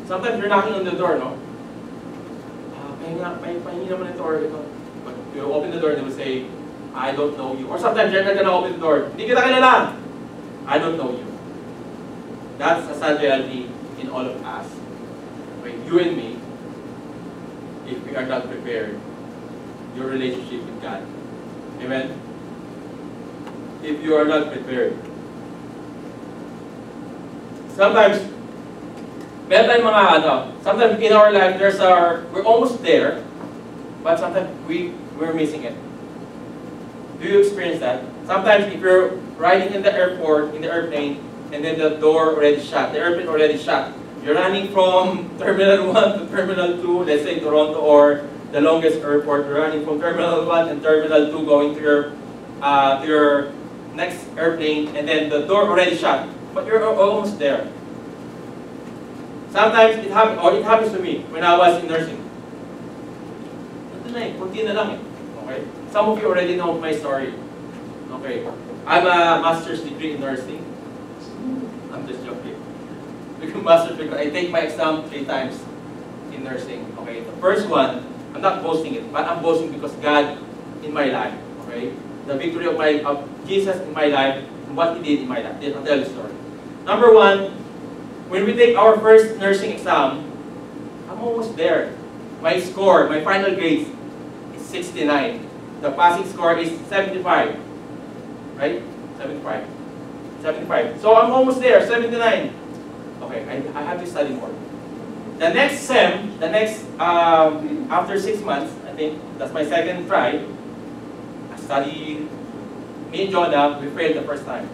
Sometimes you're knocking on the door, no? Pahingi naman ito or ito. But you open the door, they will say, I don't know you. Or sometimes you're not gonna open the door. Hindi kita kilala. I don't know you. That's a sad reality in all of us. Okay, you and me, if we are not prepared, your relationship with God. Amen? If you are not prepared. Sometimes, sometimes in our life, we're almost there, but sometimes we're missing it. Do you experience that? Sometimes if you're riding in the airport, in the airplane, and then the door already shut, the airplane already shut, you're running from Terminal 1 to Terminal 2, let's say Toronto, or the longest airport, you're running from Terminal 1 and Terminal 2 going to your next airplane, and then the door already shut, but you're almost there. Sometimes it happens to me when I was in nursing. Ito na eh, kunti na lang eh. Okay? Some of you already know my story. Okay. I'm a master's degree in nursing. I'm just joking. Master's degree. I take my exam 3 times in nursing. Okay. The first one, I'm not boasting it, but I'm boasting because God in my life. Okay. The victory of Jesus in my life, and what He did in my life. I'll tell you the story. Number 1, when we take our first nursing exam, I'm almost there. My score, my final grade is 69. The passing score is 75. Right? 75. 75. So I'm almost there, 79. Okay, I have to study more. The next SEM, after 6 months, I think, that's my second try, I study, me and Jonah, we failed the first time.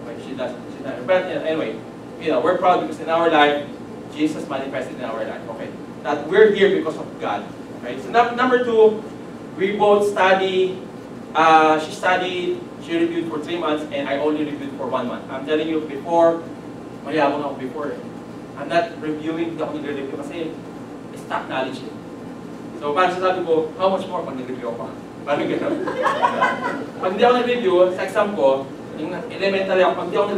Okay, she doesn't. But anyway, we're proud because in our life, Jesus manifested in our life. Okay, that we're here because of God. Okay, so number 2, we both study. She studied, she reviewed for 3 months, and I only reviewed for 1 month. I'm telling you, before, mayabang ako before. I'm not reviewing, hindi ako nag-review kasi stock knowledge. So, parang sasabi ko, how much more pag nag-review ako? Parang gano'n. Pag hindi ako nag-review, sa exam ko, yung elementary ako, pag hindi ako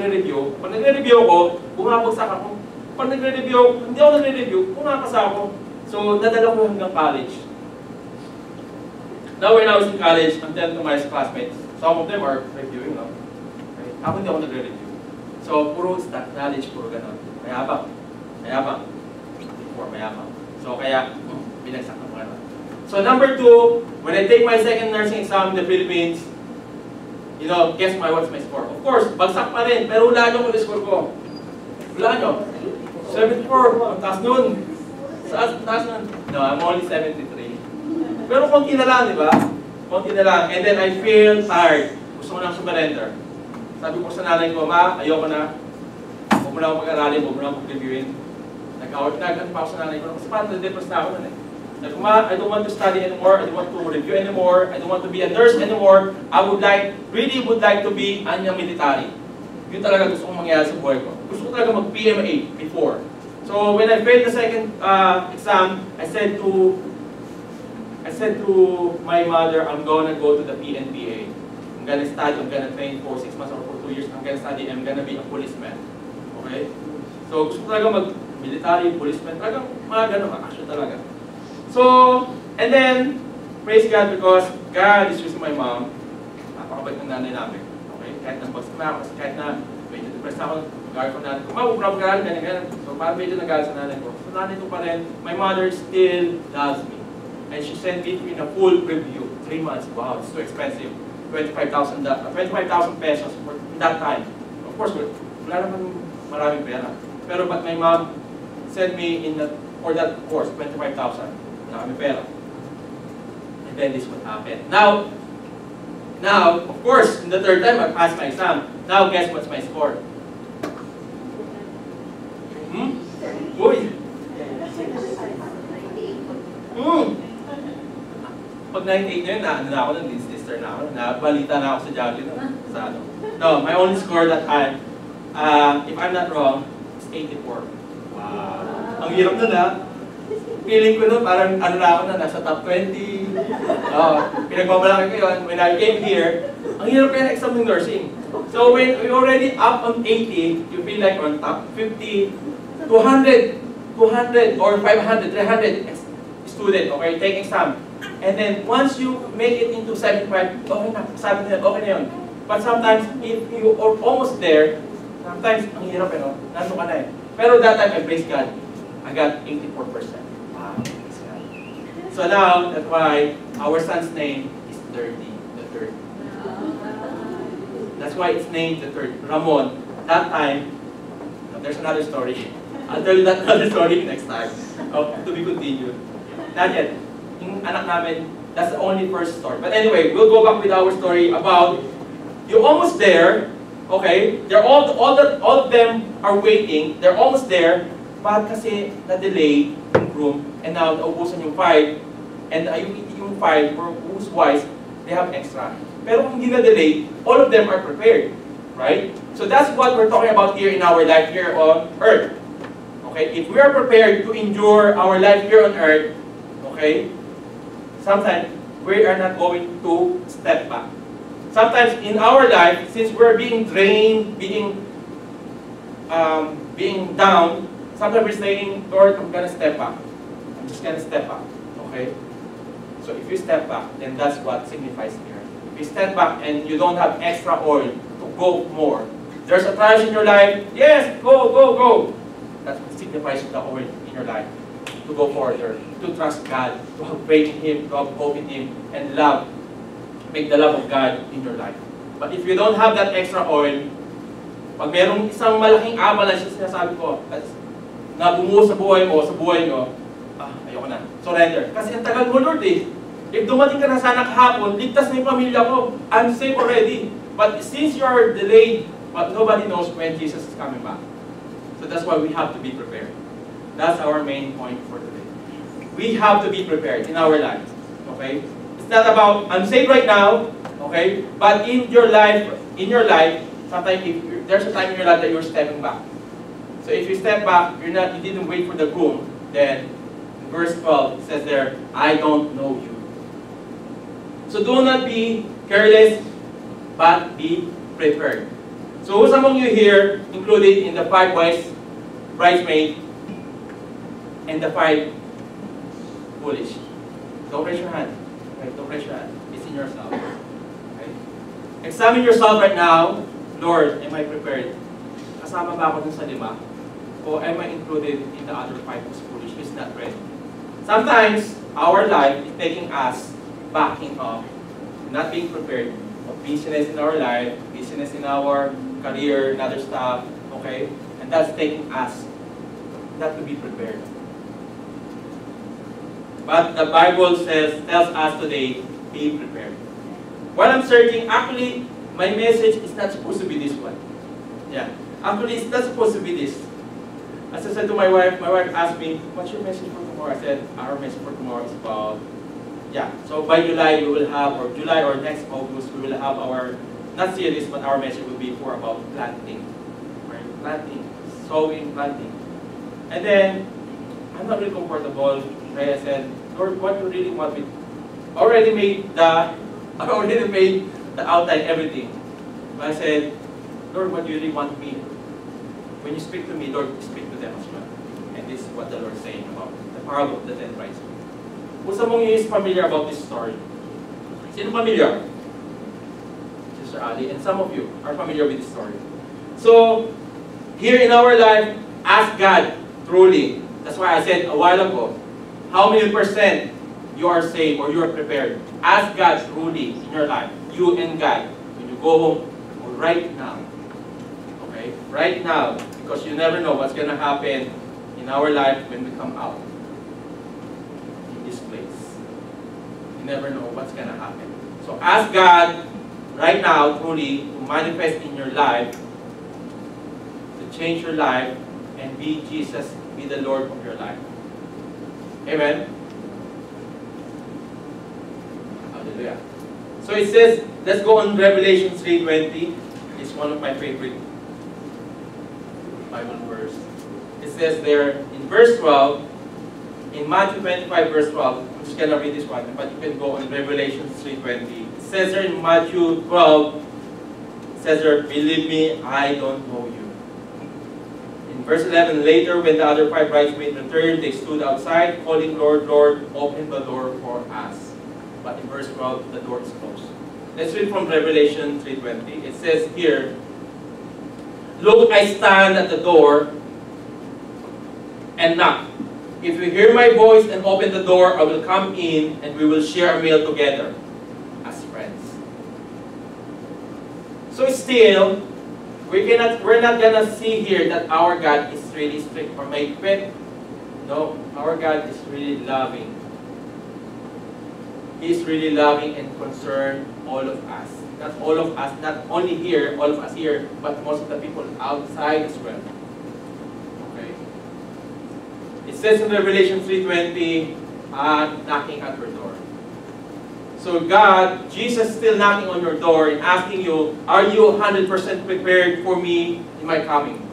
nagre-review ako, bumabagsak ako. Pag hindi ako nagre-review, pumapasa ako. So, nadala ko hanggang college. Now, when I was in college, I'm telling to my classmates, some of them are reviewing, no? Okay. Ako hindi ako nagre-review. So, puro stock knowledge, puro gano'n. Mayabang. Before, mayabang. So, kaya, binagsak na mga gano'n. So, number 2, when I take my second nursing exam in the Philippines, guess what's my score? Of course, bagsak pa rin, pero wala nyo kung score ko. Wala nyo. 74, ang taas nun. Taas nun. No, I'm only 73. Pero konti na lang, di ba? Konti na lang. And then I feel tired. Gusto ko nang surrender. Sabi ko sa nanay ko, Ma, ayoko na. Huwag mo na ako mag-aralin, huwag mo na ako mag-reviewin. Nag-out pa ako sa nanay ko. Kasi parang na-depress na ako nun eh. Sabi ko, Ma, I don't want to study anymore. I don't want to review anymore. I don't want to be a nurse anymore. I really would like to be anyang military. Yun talaga gusto kong mangyari sa buhay ko. Gusto ko talaga mag-PMA before. So when I failed the second exam, I said to my mother, I'm gonna go to the PNPA. I'm gonna study, I'm gonna train for 6 months or for 2 years. I'm gonna study, I'm gonna be a policeman. Okay? So gusto ko talaga mag-military, policeman, talagang mga ganun, action talaga. So, and then, praise God because God is using my mom. Napakabait ng nanay namin. Okay? Kahit nang-bust na ako, kahit na medyo depressed ako, mag-aaral ko nanay ko, mag-aaral, ganyan. So parang medyo nag-aaral sa nanay ko. So nanay ko pa rin, my mother still loves me. And she sent me in a full review. 3 months. Wow, it's too expensive. 25,000 pesos for that time. Of course, wala naman maraming pera. Pero but my mom sent me in that, for that course, 25,000. Wala kami pera. And then this would happen. Now, of course, in the third time, I passed my exam. Now, guess what's my score? Uy! Pag 98 na yun, na ako ng lister na ako. Nabalita na ako sa Javelin. No, my only score that time, if I'm not wrong, is 84. Wow! Ang hirap nun feeling ko nun, parang ano na ako na, nasa top 20. Pinagmamalaki ko yun. When I came here, ang hirap kaya na exam ng nursing. So when we're already up on 80, you feel like on top 50, 200 or 500, 300 student, okay, take exam. And then once you make it into 75, okay na, sabi nila, okay na yun. But sometimes, if you are almost there, sometimes, ang hirap nandun ka na eh. Pero that time, I praise God, I got 84%. So now, that's why our son's name is 30, the third. That's why it's named the third. Ramon, that time, there's another story. I'll tell you that other story next time. To be continued. Not yet. Yung anak namin, that's the only first story. But anyway, we'll go back with our story about, you're almost there, okay? They're all of them are waiting, they're almost there, but kasi na-delay yung room, and now naubusan yung 5, and yung 5, for who's wise, they have extra. Pero kung hindi na-delay, all of them are prepared, right? So that's what we're talking about here in our life here on earth. Okay, if we are prepared to endure our life here on earth, okay, sometimes we are not going to step back. Sometimes in our life, since we're being drained, being down, sometimes we're saying, Lord, I'm gonna step back. I'm just gonna step back. Okay? So if you step back, then that's what signifies here. If you step back and you don't have extra oil to go more, there's a trial in your life, yes, go, go, go. That's what signifies the oil in your life. To go further, to trust God, to have faith in Him, to have hope in Him, and love. Make the love of God in your life. But if you don't have that extra oil, pag merong isang malaking avalanche na sinasabi ko, na bumuo sa buhay mo, sa buhay nyo, ayoko na, surrender. Kasi ang tagal mo, Lord eh. If dumating ka na sana kahapon, ligtas na yung pamilya ko. I'm safe already. But since you are delayed, but nobody knows when Jesus is coming back. So that's why we have to be prepared. That's our main point for today. We have to be prepared in our lives. Okay? It's not about, I'm saved right now, okay? But in your life, sometimes if there's a time in your life that you're stepping back. So if you step back, you didn't wait for the groom, then verse 12 says there, I don't know you. So do not be careless, but be prepared. So who's among you here included in the 5 wise bridesmaids and the 5 foolish? Don't raise your hand. Okay, don't raise your hand. It's in yourself. Okay? Examine yourself right now. Lord, am I prepared? Kasama ba ako dun sa 5? Or am I included in the other 5 who's foolish, who's not ready? Sometimes, our life is taking us backing up, not being prepared. Busyness in our life, busyness in our career, and other stuff, okay? And that's taking us not to be prepared. But the Bible tells us today, be prepared. While I'm searching, actually, my message is not supposed to be this one. Yeah. Actually, it's not supposed to be this. As I said to my wife asked me, what's your message for tomorrow? I said, our message for tomorrow is about, yeah. So by July, we will have, or July or next August, we will have our, not series, but our message will be for about planting. Right? Planting, sowing, planting. And then, I'm not really comfortable. Right? I said, Lord, what do you really want me? I already made the outline, everything. But I said, Lord, what do you really want me? when you speak to me, Lord, speak to them as well. And this is what the Lord is saying about the parable of the 10 wise men. Who among you is familiar about this story? Sino familiar? Sister Ali, and some of you are familiar with this story. So, here in our life, ask God truly. That's why I said a while ago, how many percent you are saved or you are prepared? Ask God truly in your life, you and God, when you go home, or right now. Okay? Right now, because you never know what's going to happen in our life when we come out in this place. You never know what's going to happen. So ask God right now truly to manifest in your life, to change your life, and be Jesus, be the Lord of your life. Amen? Hallelujah. So it says, let's go on Revelation 3:20. It's one of my favorite Bible verse. It says there in verse 12, in Matthew 25 verse 12, I'm just going to read this one, but you can go on Revelation 3:20. It says there in Matthew 12, it says there, believe me, I don't know you. In verse 11, later when the other 5 bridesmaids returned, they stood outside, calling, Lord, Lord, open the door for us. But in verse 12, the door is closed. Let's read from Revelation 3:20. It says here, look, I stand at the door and knock. If you hear my voice and open the door, I will come in and we will share a meal together as friends. So still, we're not gonna see here that our God is really strict or made fit. No, our God is really loving. He is really loving and concerned all of us. Not all of us, not only here, all of us here, but most of the people outside as well. Okay. It says in Revelation 3:20, knocking at your door. So God, Jesus still knocking on your door and asking you, are you 100% prepared for me in my coming?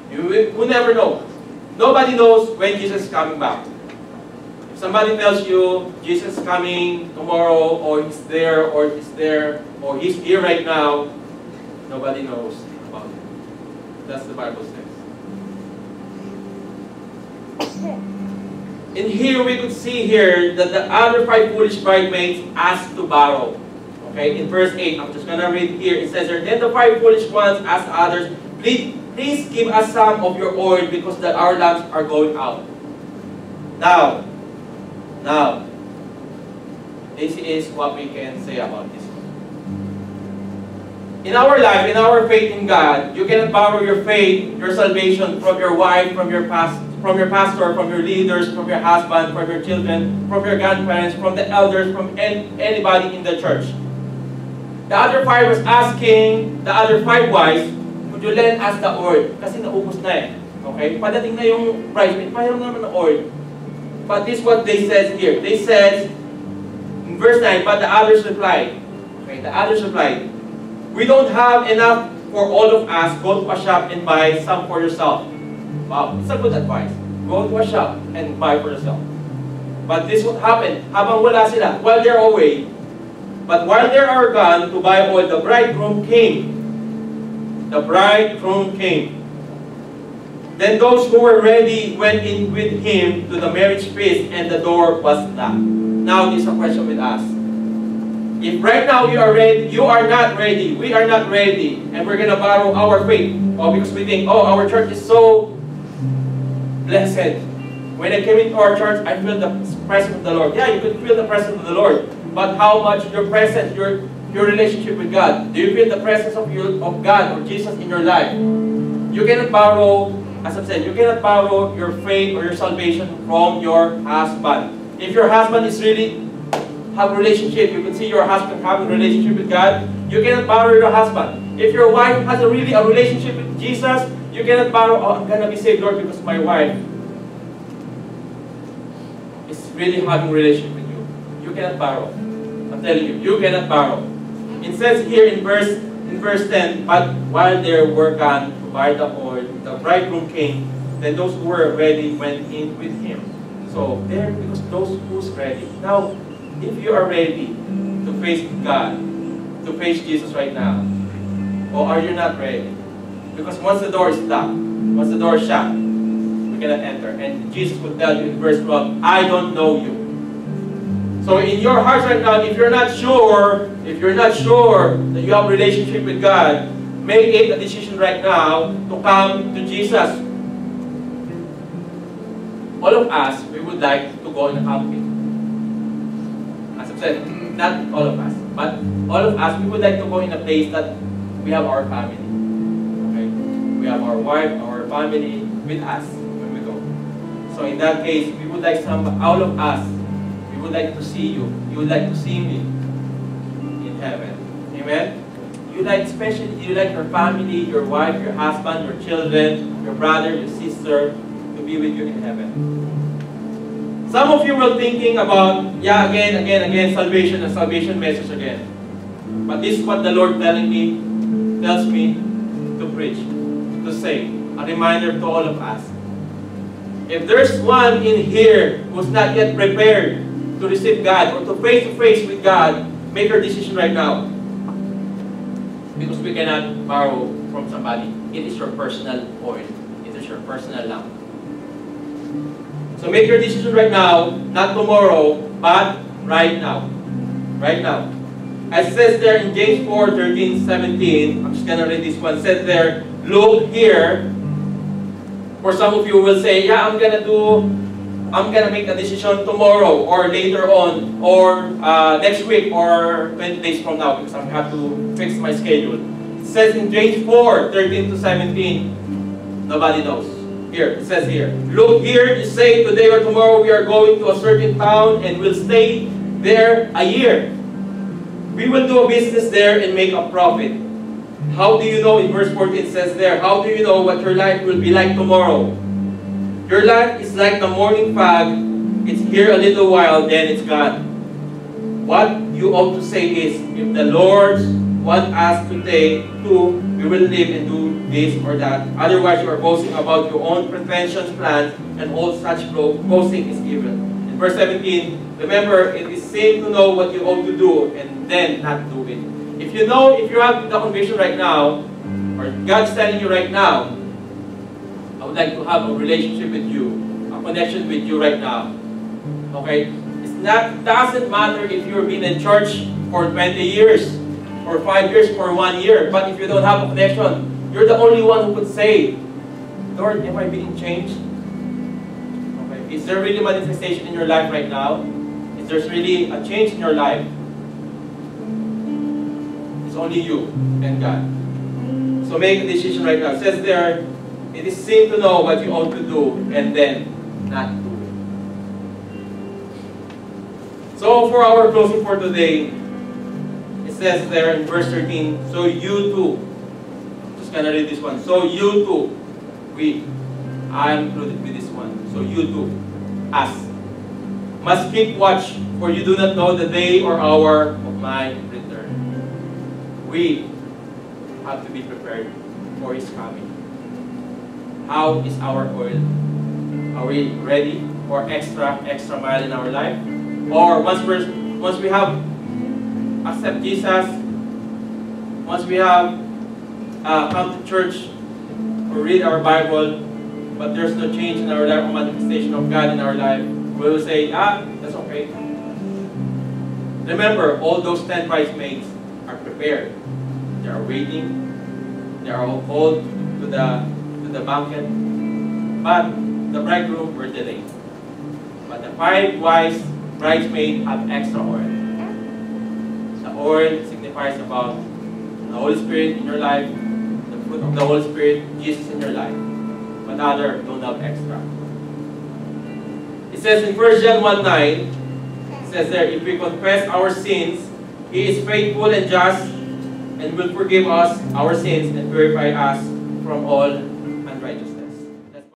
You never know. Nobody knows when Jesus is coming back. If somebody tells you Jesus is coming tomorrow, or he's there, or he's here right now, nobody knows about it. That's the Bible says. And here we could see here that the other 5 foolish bridesmaids asked to borrow. Okay, in verse 8, I'm just going to read here. It says here, then the 5 foolish ones asked others, please give us some of your oil because our lamps are going out. Now, this is what we can say about this one. In our life, in our faith in God, you cannot borrow your faith, your salvation from your wife, from your pastor, from your leaders, from your husband, from your children, from your grandparents, from the elders, from anybody in the church. The other 5 was asking the other 5 wives, would you lend us the oil? Kasi naubos na eh. Okay? Padating na yung bridesmaid, pahiram naman ng oil. But this is what they said here. They said, in verse 9, but the others replied. Okay, the others replied, we don't have enough for all of us. Go to a shop and buy some for yourself. Wow, it's a good advice. Go to a shop and buy for yourself. But this would happen habang wala sila, while they're away. But while they are gone to buy oil, the bridegroom came. The bridegroom came. Then those who were ready went in with him to the marriage feast, and the door was locked. Now, this is a question with us. If right now you are ready, you are not ready, we are not ready, and we're going to borrow our faith, because we think, oh, our church is so blessed. When I came into our church, I feel the presence of the Lord. Yeah, you could feel the presence of the Lord. But how much your presence, your relationship with God? Do you feel the presence of God or Jesus in your life? You cannot borrow, as I've said, you cannot borrow your faith or your salvation from your husband. If your husband is really have a relationship, you can see your husband having a relationship with God, you cannot borrow your husband. If your wife has a relationship with Jesus, you cannot borrow, oh, I'm gonna be saved, Lord, because my wife is really having a relationship with you. You cannot borrow. I'm telling you, you cannot borrow. It says here in verse 10, but while they were gone to buy the oil, the bridegroom came, then those who were ready went in with him. So there, because those who's ready. Now, if you are ready to face God, to face Jesus right now, or are you not ready? Because once the door is locked, Once the door is shut, we cannot enter. And Jesus will tell you in verse 12, I don't know you. So in your hearts right now, if you're not sure that you have a relationship with God, make a decision right now to come to Jesus. All of us, we would like to go in a camping. As I've said, not all of us, but all of us, we would like to go in a place that we have our family. Okay? We have our wife, our family with us when we go. So in that case, we would like all of us, we would like to see you. You would like to see me in heaven. Amen? Especially you like your family, your wife, your husband, your children, your brother, your sister to be with you in heaven. Some of you were thinking about, again, salvation and salvation message again. But this is what the Lord tells me to preach, to say, a reminder to all of us. If there's one in here who's not yet prepared to receive God or to face with God, make your decision right now. Because we cannot borrow from somebody. It is your personal oil. It is your personal lamp. So make your decision right now, not tomorrow, but right now. Right now. As it says there in James 4:13-17, I'm just going to read this one. It says there, look here. For some of you will say, yeah, I'm going to make a decision tomorrow or later on or next week or 20 days from now because I have to fix my schedule. It says in James 4:13-17, nobody knows. Here, it says here, look here, you say today or tomorrow we are going to a certain town and we'll stay there a year. We will do a business there and make a profit. How do you know, in verse 14 it says there, how do you know what your life will be like tomorrow? Your life is like the morning fog. It's here a little while, then it's gone. What you ought to say is, if the Lord wants us today to, we will live and do this or that. Otherwise, you are boasting about your own pretensions, plans, and all such boasting is given. In verse 17, remember, it is safe to know what you ought to do and then not do it. If you have the conviction right now, or God's telling you right now, I would like to have a relationship with you, a connection with you right now. Okay? Doesn't matter if you've been in church for 20 years, for 5 years, for 1 year. But if you don't have a connection, you're the only one who could say, Lord, am I being changed? Okay. Is there really manifestation in your life right now? Is there really a change in your life? It's only you and God. So make a decision right now. It says there, it is safe to know what you ought to do and then not do it. So for our closing for today, it says there in verse 13, so you too, just gonna read this one, so you too, I am included with this one, so you too, us, must keep watch, for you do not know the day or hour of my return. We have to be prepared for His coming. How is our oil? Are we ready for extra mile in our life? Or once we have accept Jesus, once we have come to church or read our Bible, but there's no change in our life or manifestation of God in our life, we will say, that's okay. Remember, all those 10 bridesmaids are prepared. They are waiting. They are all called to the banquet. But the bridegroom were delayed. But the 5 wise bridesmaids have extra oil. The oil signifies about the Holy Spirit in your life, the fruit of the Holy Spirit, Jesus in your life. But others don't have extra. It says in 1 John 1:9, it says there, if we confess our sins, He is faithful and just and will forgive us our sins and purify us from all